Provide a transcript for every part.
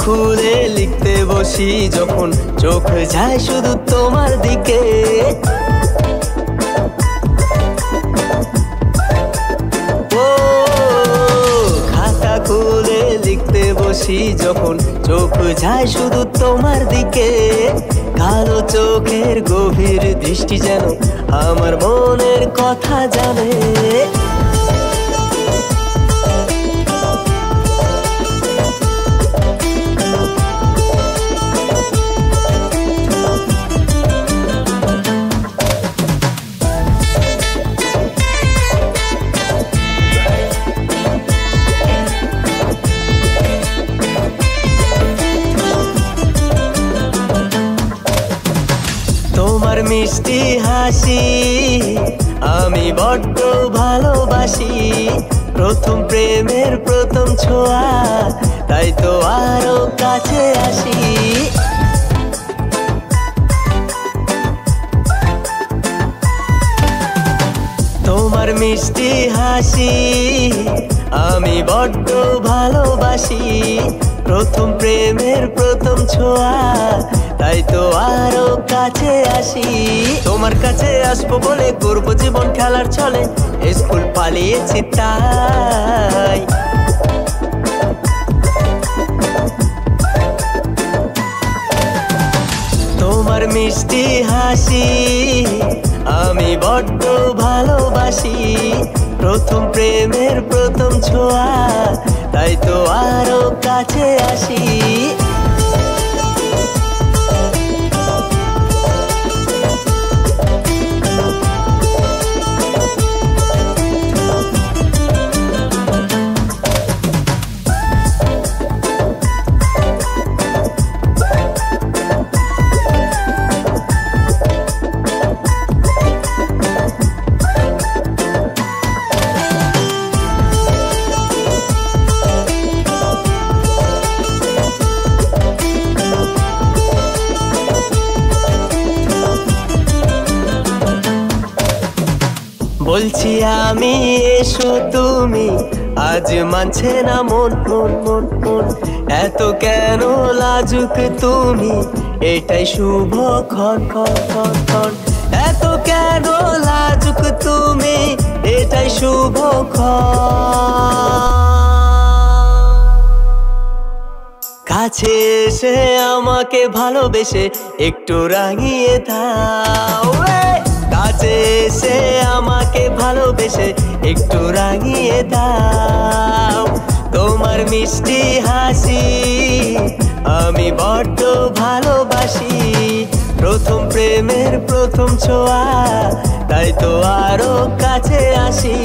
খুলে লিখতে বসি যখন চোখ যায় শুধু তোমার দিকে। ও খাতা খুলে লিখতে বসি যখন চোখ যায় শুধু তোমার দিকে। কালো চোখের গভীর দৃষ্টি যেন আমার মনের কথা জানে। তোমার মিষ্টি হাসি আমি বড্ড ভালোবাসি। প্রথম প্রেমের প্রথম ছোঁয়া, তাই তো আরো কাছে আসি। তোমার মিষ্টি হাসি আমি বড্ড ভালোবাসি। প্রথম প্রেমের প্রথম ছোঁয়া, তাই তো আরো কাছে আসি। তোমার কাছে আসবো বলে করবো জীবন খেলার ছলে, স্কুল পালিয়েছি তাই। তোমার মিষ্টি হাসি আমি বড্ড ভালোবাসি। প্রথম প্রেমের প্রথম ছোঁয়া, তাই তো আরো কাছে আসি। বলছি আমি এসো তুমি, আজ মানছে না মন মন মন মন। এত কেন লাজুক তুমি, এটাই শুভ ক্ষণ ক্ষণ ক্ষণ ক্ষণ। এত কেন লাজুক তুমি, এটাই শুভ ক্ষণ। কাছে এসে আমাকে ভালোবেসে একটু রাঙিয়ে দাও। কাছে এসে আমাকে ভালোবেসে একটু রাঙিয়ে দাও। তোমার মিষ্টি হাসি আমি বড্ড ভালোবাসি। প্রথম প্রেমের প্রথম ছোঁয়া, তাই তো আরো কাছে আসি।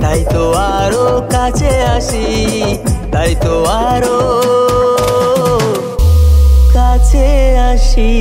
তাই তো আরো কাছে আসি। তাই তো আরো কাছে আসি।